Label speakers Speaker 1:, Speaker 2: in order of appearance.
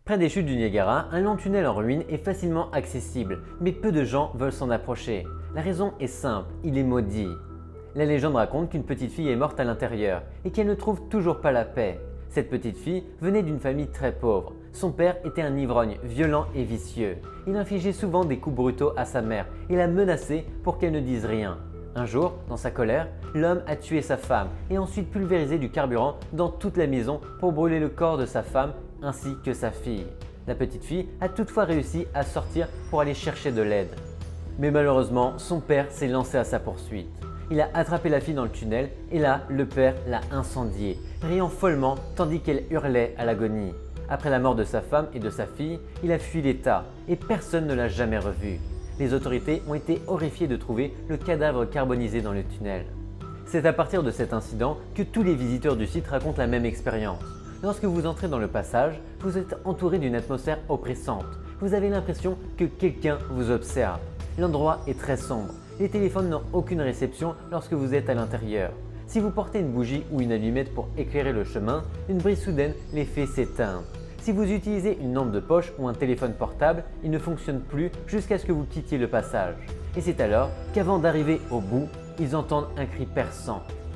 Speaker 1: Près des chutes du Niagara, un long tunnel en ruine est facilement accessible, mais peu de gens veulent s'en approcher. La raison est simple, il est maudit. La légende raconte qu'une petite fille est morte à l'intérieur et qu'elle ne trouve toujours pas la paix. Cette petite fille venait d'une famille très pauvre. Son père était un ivrogne violent et vicieux. Il infligeait souvent des coups brutaux à sa mère et la menaçait pour qu'elle ne dise rien. Un jour, dans sa colère, l'homme a tué sa femme et ensuite pulvérisé du carburant dans toute la maison pour brûler le corps de sa femme ainsi que sa fille. La petite fille a toutefois réussi à sortir pour aller chercher de l'aide. Mais malheureusement, son père s'est lancé à sa poursuite. Il a attrapé la fille dans le tunnel et là, le père l'a incendiée, riant follement tandis qu'elle hurlait à l'agonie. Après la mort de sa femme et de sa fille, il a fui l'État et personne ne l'a jamais revu. Les autorités ont été horrifiées de trouver le cadavre carbonisé dans le tunnel. C'est à partir de cet incident que tous les visiteurs du site racontent la même expérience. Lorsque vous entrez dans le passage, vous êtes entouré d'une atmosphère oppressante. Vous avez l'impression que quelqu'un vous observe. L'endroit est très sombre. Les téléphones n'ont aucune réception lorsque vous êtes à l'intérieur. Si vous portez une bougie ou une allumette pour éclairer le chemin, une brise soudaine les fait s'éteindre. Si vous utilisez une lampe de poche ou un téléphone portable, il ne fonctionne plus jusqu'à ce que vous quittiez le passage. Et c'est alors qu'avant d'arriver au bout, ils entendent un cri perçant.